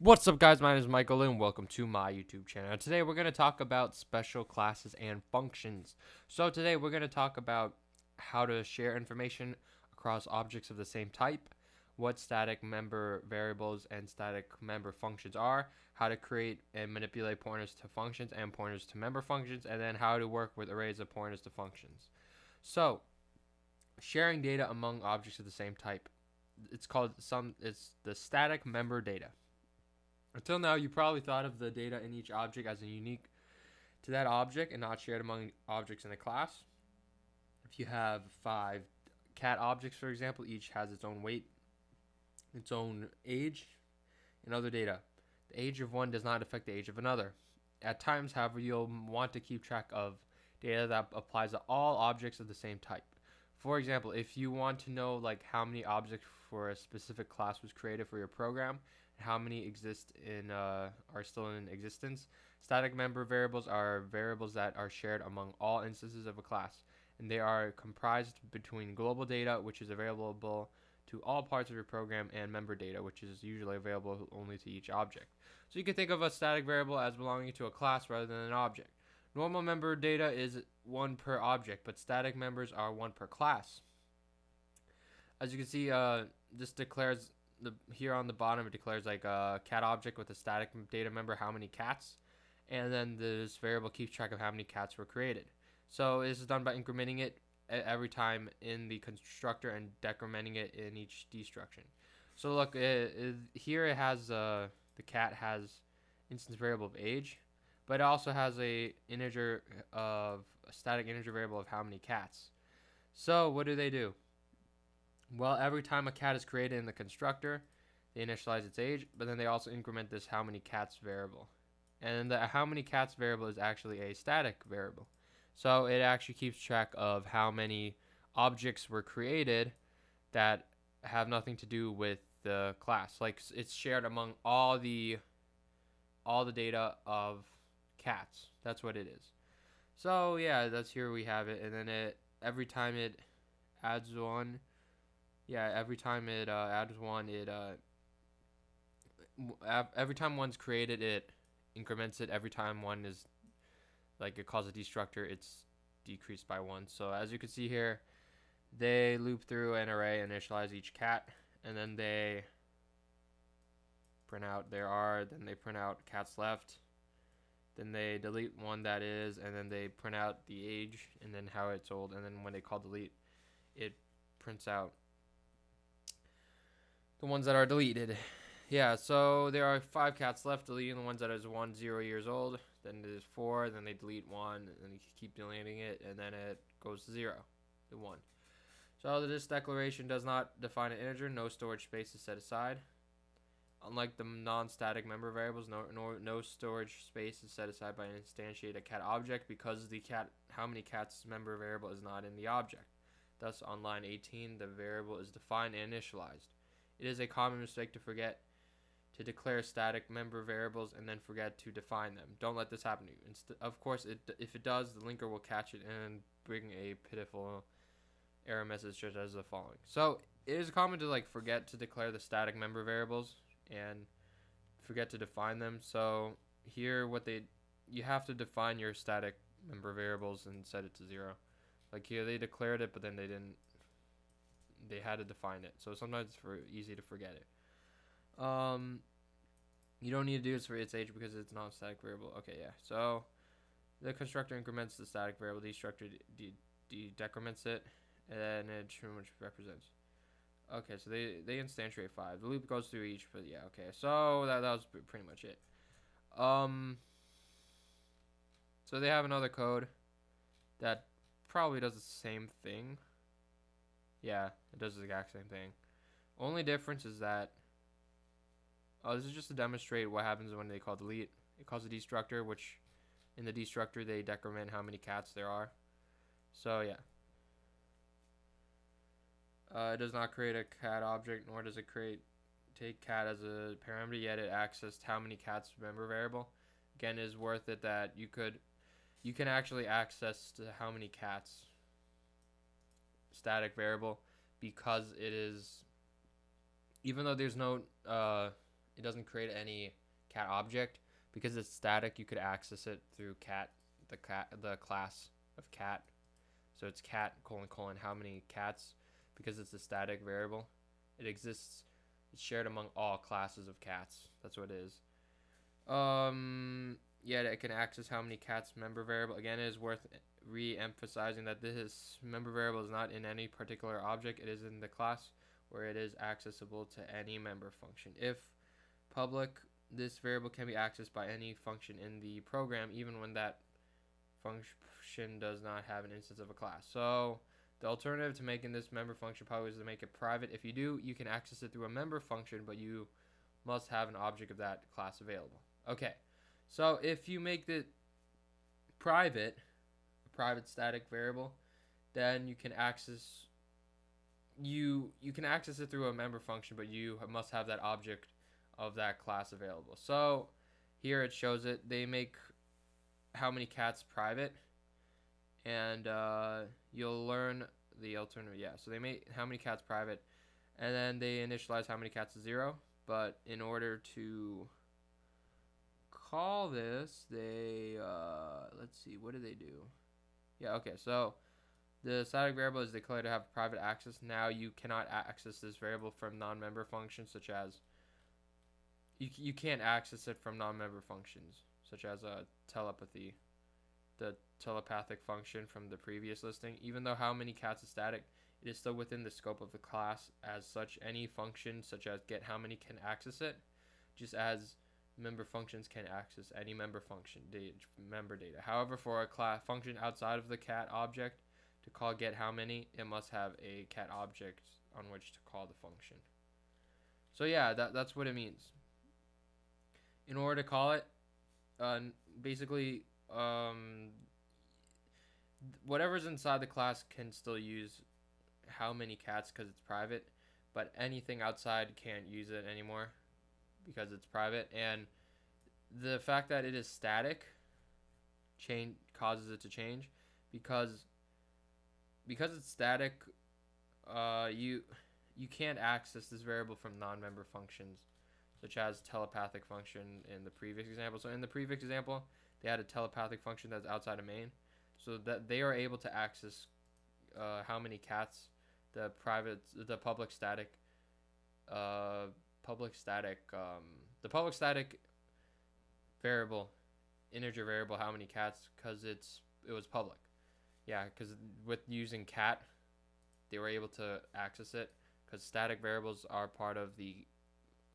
What's up, guys? My name is Michael and welcome to my YouTube channel. Today we're going to talk about special classes and functions. So today we're going to talk about how to share information across objects of the same type, what static member variables and static member functions are, how to create and manipulate pointers to functions and pointers to member functions, and then how to work with arrays of pointers to functions. So sharing data among objects of the same type. It's the static member data. Until now, you probably thought of the data in each object as unique to that object and not shared among objects in a class. If you have 5 cat objects, for example, each has its own weight, its own age, and other data. The age of one does not affect the age of another. At times, however, you'll want to keep track of data that applies to all objects of the same type. For example, if you want to know like how many objects for a specific class was created for your program, and how many are still in existence, static member variables are variables that are shared among all instances of a class, and they are comprised between global data, which is available to all parts of your program, and member data, which is usually available only to each object. So you can think of a static variable as belonging to a class rather than an object. Normal member data is one per object, but static members are one per class. As you can see, this declares here on the bottom it declares like a cat object with a static data member how many cats, and then this variable keeps track of how many cats were created. So this is done by incrementing it every time in the constructor and decrementing it in each destruction. So look, here it has the cat has instance variable of age, but it also has a static integer variable of how many cats. So what do? Well, every time a cat is created in the constructor, they initialize its age, but then they also increment this how many cats variable. And the how many cats variable is actually a static variable. So it actually keeps track of how many objects were created that have nothing to do with the class. Like it's shared among all the data of cats. That's what it is. So yeah, that's here we have it, and then every time it adds one, every time it adds one, every time one's created, it increments it. Every time one is like it calls a destructor, it's decreased by one. So as you can see here, they loop through an array, initialize each cat, and then they print out then they print out cats left. Then they delete one that is, and then they print out the age and then how it's old, and then when they call delete, it prints out the ones that are deleted. Yeah, so there are 5 cats left, deleting the ones that is 0 years old. Then there's 4, then they delete 1, and they keep deleting it, and then it goes to 0, to 1. So this declaration does not define an integer. No storage space is set aside. Unlike the non-static member variables, no storage space is set aside by an instantiate cat object because the how many cats member variable is not in the object. Thus, on line 18, the variable is defined and initialized. It is a common mistake to forget to declare static member variables and then forget to define them. Don't let this happen to you. Of course, if it does, the linker will catch it and bring a pitiful error message such as the following. So it is common to forget to declare the static member variables and forget to define them. So here you have to define your static member variables and set it to 0. Like here they declared it, but then they had to define it. So sometimes it's easy to forget it. You don't need to do this for its age because it's not a static variable. Okay, yeah. So the constructor increments the static variable, destructor decrements it, and it pretty much represents. Okay, so they instantiate 5. The loop goes through each, but yeah, okay. So that was pretty much it. So they have another code that probably does the same thing. Yeah, it does the exact same thing. Only difference is that this is just to demonstrate what happens when they call delete. It calls a destructor, which in the destructor they decrement how many cats there are. So yeah. It does not create a cat object, nor does it take cat as a parameter, yet it accessed how many cats member variable. Again, it is worth it that you can actually access to how many cats static variable because it is, even though there's no it doesn't create any cat object. Because it's static, you could access it through the class of cat. So it's cat : how many cats. Because it's a static variable, it exists. It's shared among all classes of cats. That's what it is. Yeah, it can access how many cats member variable. Again, it is worth re-emphasizing that this member variable is not in any particular object. It is in the class where it is accessible to any member function. If public, this variable can be accessed by any function in the program, even when that function does not have an instance of a class. So the alternative to making this member function public is to make it private. If you do, you can access it through a member function, but you must have an object of that class available. Okay, so if you make it private, a private static variable, then you can access it through a member function, but you must have that object of that class available. So here it shows it. They make how many cats private, and you'll learn the alternative. Yeah, so they make how many cats private, and then they initialize how many cats to 0. But in order to call this, they let's see, what do they do? Yeah, okay, so the static variable is declared to have private access. Now you cannot access this variable from non-member functions, such as you can't access it from non-member functions, such as telepathy, the telepathic function from the previous listing. Even though how many cats is static, it is still within the scope of the class. As such, any function such as get how many can access it, just as member functions can access any member function member data. However, for a class function outside of the cat object to call get how many, it must have a cat object on which to call the function. So yeah, that's what it means. In order to call it, basically, whatever's inside the class can still use how many cats because it's private, but anything outside can't use it anymore because it's private. And the fact that it is static causes it to change because it's static. You can't access this variable from non-member functions, such as telepathic function in the previous example. So in the previous example, they had a telepathic function that's outside of main, so that they are able to access how many cats the public static variable, integer variable, how many cats, because it was public. Yeah, because with using cat, they were able to access it because static variables are part of the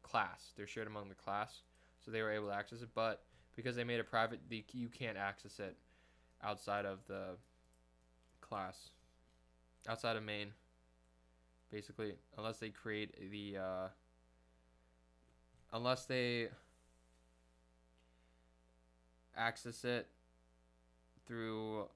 class. They're shared among the class, so they were able to access it. But because they made it private, you can't access it outside of the class, outside of main, basically, unless they create the unless they access it through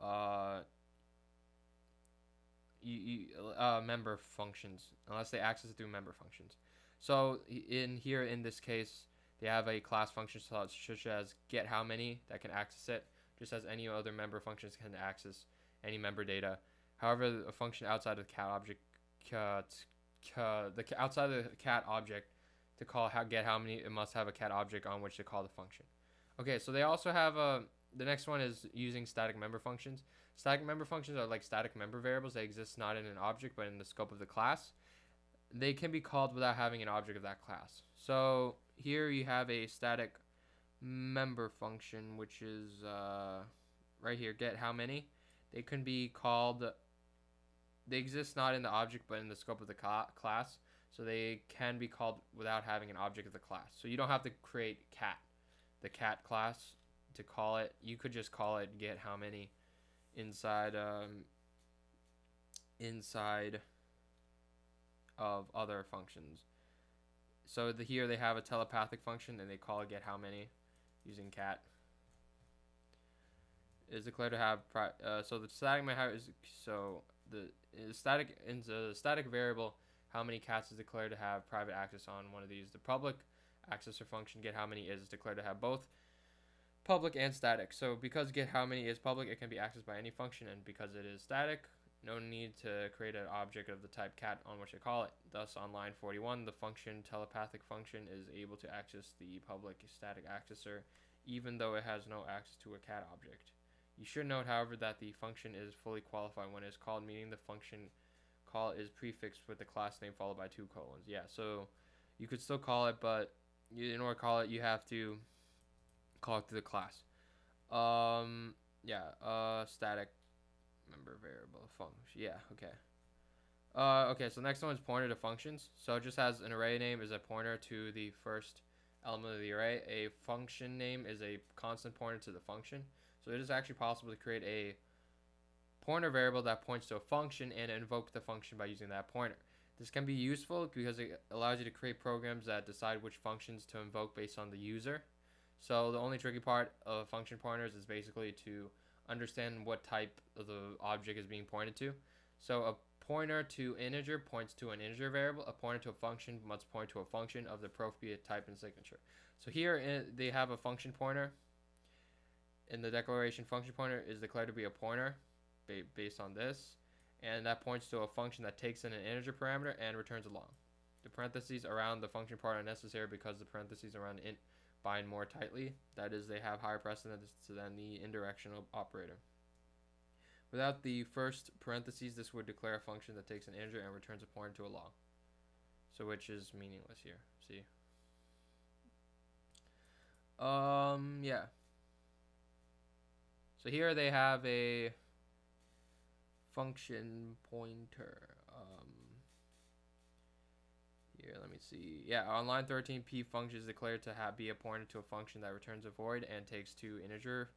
member functions, unless they access it through member functions. So in this case, they have a class function such as get how many that can access it, just as any other member functions can access any member data. However, a function outside of the cat object, outside of the cat object, to call get how many, it must have a cat object on which to call the function. Okay, so they also have the next one is using static member functions. Static member functions are like static member variables. They exist not in an object but in the scope of the class. They can be called without having an object of that class. So here you have a static member function, which is right here, get how many. They can be called, they exist not in the object but in the scope of the class. So they can be called without having an object of the class. So you don't have to create the cat class to call it. You could just call it get how many inside of other functions. So here they have a telepathic function and they call it get how many using cat. It is declared to have so the static static variable how many cats is declared to have private access on one of these. The public accessor function get how many is declared to have both public and static. So because get how many is public, it can be accessed by any function, and because it is static, No need to create an object of the type cat on which to call it. Thus, on line 41, the function telepathic function is able to access the public static accessor even though it has no access to a cat object. You should note, however, that the function is fully qualified when it's called, meaning the function call is prefixed with the class name followed by 2 colons. Yeah, so you could still call it, but in order to call it, you have to call it through the class. Static member variable function. Yeah, okay. Okay, so next one is pointer to functions. So it just has an array name is a pointer to the first element of the array. A function name is a constant pointer to the function. So it is actually possible to create a pointer variable that points to a function and invoke the function by using that pointer. This can be useful because it allows you to create programs that decide which functions to invoke based on the user. So the only tricky part of function pointers is basically to understand what type of the object is being pointed to. So a pointer to integer points to an integer variable. A pointer to a function must point to a function of the appropriate type and signature. So here they have a function pointer. In the declaration, function pointer is declared to be a pointer based on this, and that points to a function that takes in an integer parameter and returns a long. The parentheses around the function part are necessary because the parentheses around int bind more tightly. That is, they have higher precedence than the indirectional operator. Without the first parentheses, this would declare a function that takes an integer and returns a pointer to a long. So which is meaningless here. See? Yeah. So here they have a function pointer. Here, let me see. Yeah, on line 13, p function is declared to be a pointer to a function that returns a void and takes 2 integer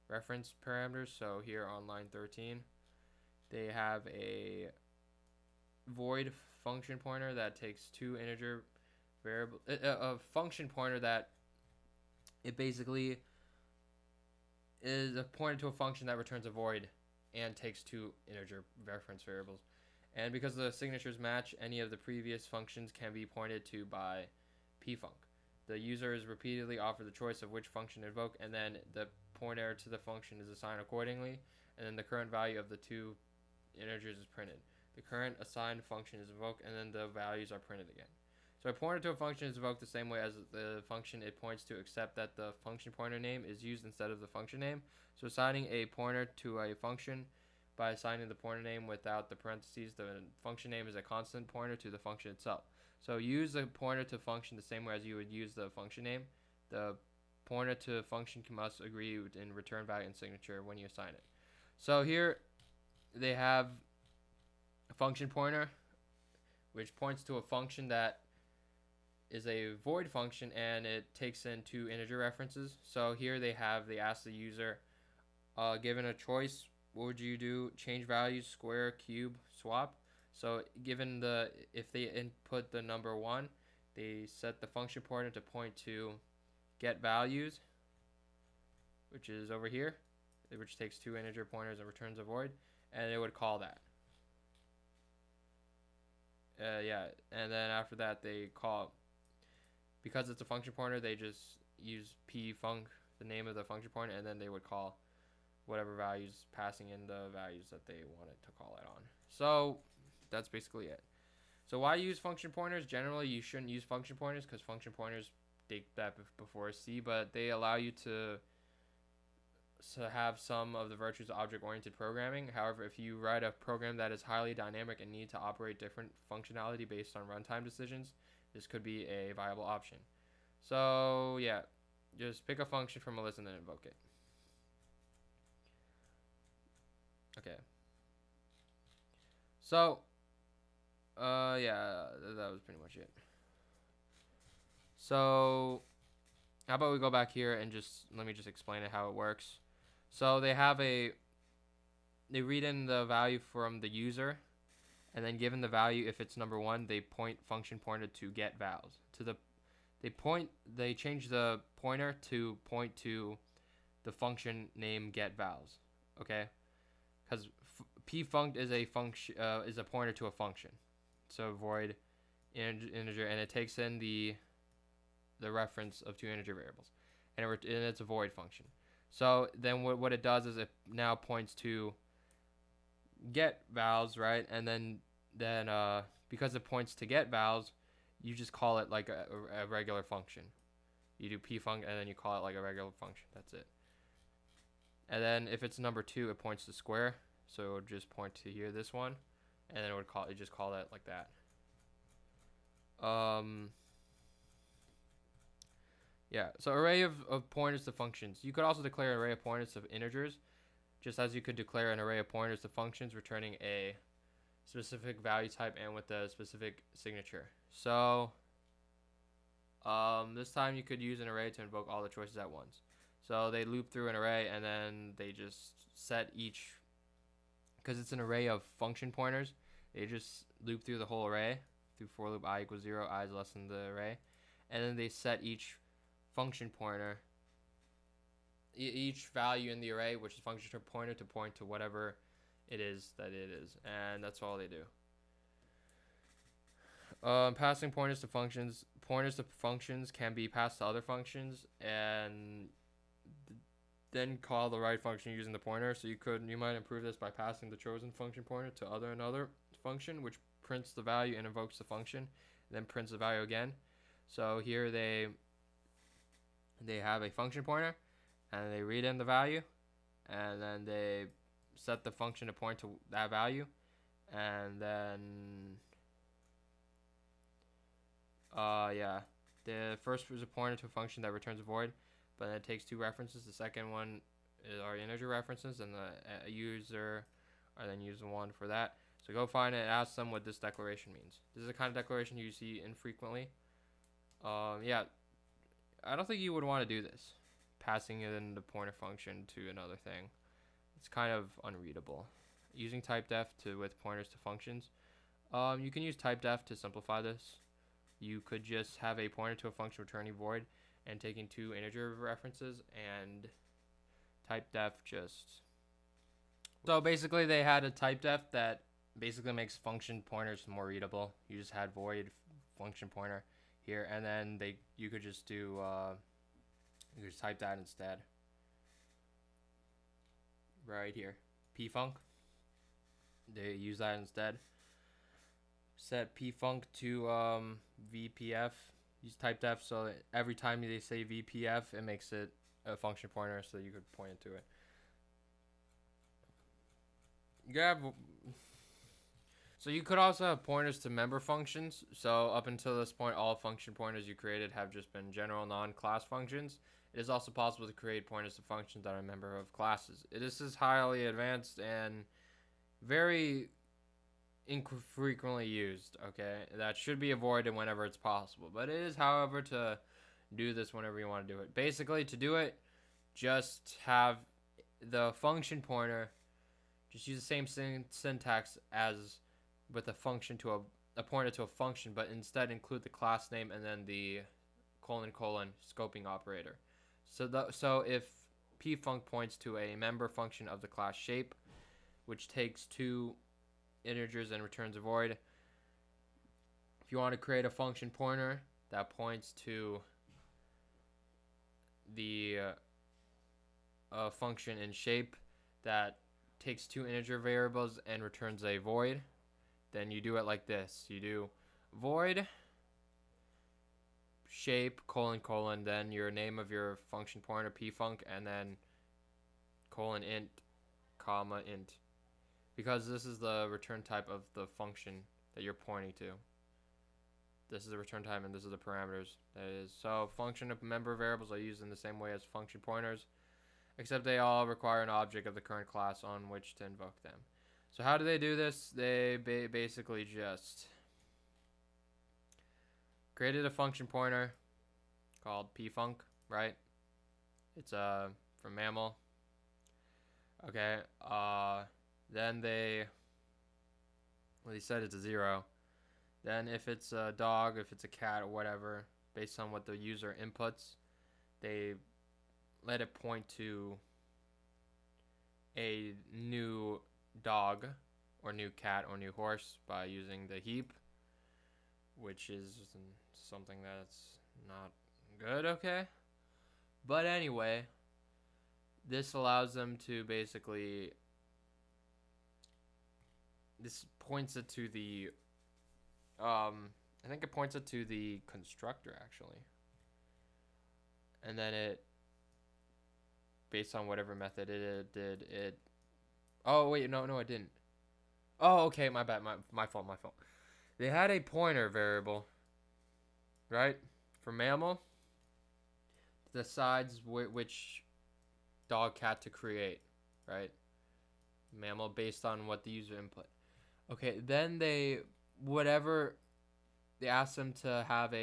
reference parameters. So here on line 13, they have a void function pointer that takes 2 integer variable, a function pointer that it basically is a pointer to a function that returns a void and takes 2 integer reference variables. And because the signatures match, any of the previous functions can be pointed to by pfunc. The user is repeatedly offered the choice of which function to invoke, and then the pointer to the function is assigned accordingly, and then the current value of the 2 integers is printed. The current assigned function is invoked, and then the values are printed again. So a pointer to a function is invoked the same way as the function it points to, except that the function pointer name is used instead of the function name. So assigning a pointer to a function by assigning the pointer name without the parentheses, the function name is a constant pointer to the function itself. So use the pointer to function the same way as you would use the function name. The pointer to function must agree in return value and signature when you assign it. So here they have a function pointer which points to a function that is a void function and it takes in 2 integer references. So here they ask the user, given a choice, what would you do? Change values, square, cube, swap. So given if they input the number 1, they set the function pointer to point to get values, which is over here, which takes 2 integer pointers and returns a void, and it would call that. And then after that they call, because it's a function pointer, they just use pfunc, the name of the function pointer, and then they would call whatever values, passing in the values that they wanted to call it on. So that's basically it. So why use function pointers? Generally, you shouldn't use function pointers because function pointers date that before C, but they allow you to have some of the virtues of object-oriented programming. However, if you write a program that is highly dynamic and need to operate different functionality based on runtime decisions, this could be a viable option. So yeah, just pick a function from a list and then invoke it. Okay. So, yeah, that was pretty much it. So, how about we go back here and let me just explain it how it works. So they read in the value from the user, and then given the value, if it's number 1, they point function pointer to get vals. They change the pointer to point to the function name get vals. Okay, because pfunc is a function is a pointer to a function. So void integer, and it takes in the reference of 2 integer variables, and it's a void function. So then what it does is it now points to get vals, right? And then because it points to get vals, you just call it like a regular function. You do pfunc and then you call it like a regular function. That's it. And then if it's number 2, it points to square, so it would just point to here, this one, and then it just call that like that. Yeah, so array of pointers to functions. You could also declare an array of pointers to integers, just as you could declare an array of pointers to functions returning a specific value type and with a specific signature. So this time you could use an array to invoke all the choices at once. So they loop through an array and then they just set each, because it's an array of function pointers, they just loop through the whole array through for loop I equals 0, I is less than the array, and then they set each function pointer, each value in the array, which is function pointer, to point to whatever it is that it is, and that's all they do. Passing pointers to functions. Pointers to functions can be passed to other functions and then call the right function using the pointer. So you might improve this by passing the chosen function pointer to another function, which prints the value and invokes the function, then prints the value again. So here they have a function pointer, and they read in the value, and then they set the function to point to that value, and then the first is a pointer to a function that returns a void, but then it takes 2 references. The second one are integer references, and the user are then using 1 for that. So go find it and ask them what this declaration means. This is the kind of declaration you see infrequently. Yeah, I don't think you would want to do this, passing it in the pointer function to another thing. It's kind of unreadable. Using typedef with pointers to functions. You can use typedef to simplify this. You could just have a pointer to a function returning void and taking 2 integer references, and typedef just... So basically they had a typedef that basically makes function pointers more readable. You just had void function pointer here, and then you could just do you could just type that instead right here, pfunc. They use that instead. Set pfunc to vpf. Use typedef, so every time they say vpf, it makes it a function pointer, so you could point it to it. So you could also have pointers to member functions. So up until this point, all function pointers you created have just been general non-class functions. It is also possible to create pointers to functions that are a member of classes. This is highly advanced and very infrequently used, okay? That should be avoided whenever it's possible. But it is, however, to do this whenever you want to do it. Basically, to do it, just have the function pointer, just use the same syntax as with a function to a pointer to a function, but instead include the class name and then the : scoping operator. So if pfunc points to a member function of the class shape, which takes 2 integers and returns a void. If you want to create a function pointer that points to the function in shape that takes 2 integer variables and returns a void, then you do it like this. You do void shape : then your name of your function pointer pfunc, and then : int, comma int, because this is the return type of the function that you're pointing to. This is the return type and this is the parameters that is. So function of member variables are used in the same way as function pointers, except they all require an object of the current class on which to invoke them. So how do they do this? They basically just created a function pointer called pfunc, right? It's from mammal. Okay. Then they set it to 0. Then if it's a dog, if it's a cat, or whatever, based on what the user inputs, they let it point to a new dog or new cat or new horse by using the heap, which is something that's not good, okay? But anyway, this allows them to basically this points it to the I think it points it to the constructor actually, and then it, based on whatever method it did, it. Oh wait, no, it didn't. Oh, okay, my bad, my fault. They had a pointer variable, right, for mammal, decides which dog cat to create, right? Mammal based on what the user input. Okay, then they ask them to have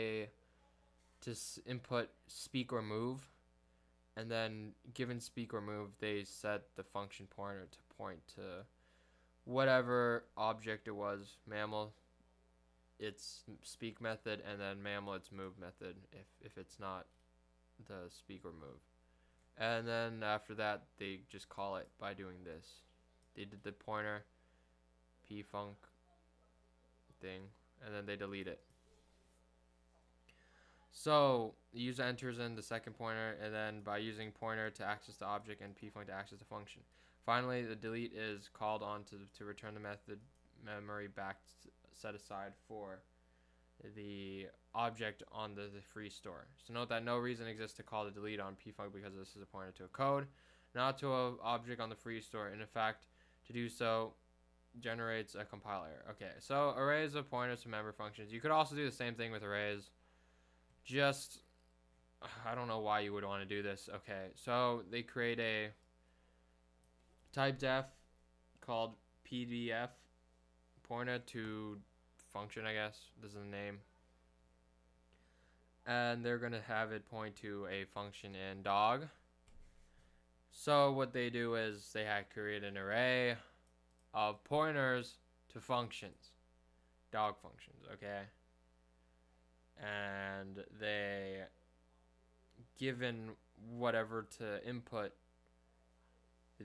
input speak or move, and then given speak or move, they set the function pointer to point to whatever object it was. Mammal, its speak method, and then mammal, its move method if it's not the speak or move. And then after that, they just call it by doing this. They did the pointer pfunc thing, and then they delete it. So the user enters in the second pointer, and then by using pointer to access the object and pfunc to access the function. Finally, the delete is called on to return the method memory back set aside for the object on the free store. So note that no reason exists to call the delete on pfunc because this is a pointer to a code, not to an object on the free store. And in fact, to do so generates a compile error. Okay, so arrays of pointers to member functions. You could also do the same thing with arrays. Just, I don't know why you would want to do this. Okay, so they create a type def called pdf pointer to function, I guess. This is the name. And they're going to have it point to a function in dog. So what they do is they create an array of pointers to functions, dog functions, okay? And they, given whatever to input,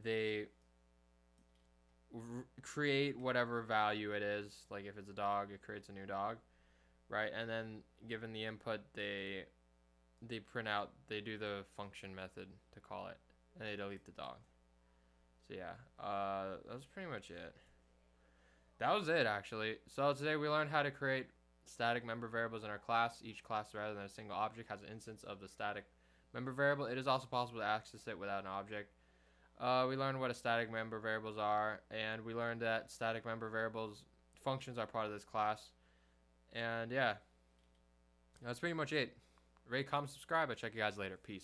they create whatever value it is. Like if it's a dog, it creates a new dog, right? And then given the input, they print out, they do the function method to call it, and they delete the dog. So yeah, that was pretty much it. That was it actually. So today we learned how to create static member variables in our class. Each class, rather than a single object, has an instance of the static member variable. It is also possible to access it without an object. We learned what a static member variables are, and we learned that static member variables functions are part of this class. And yeah, that's pretty much it. Rate, comment, subscribe. I'll check you guys later. Peace.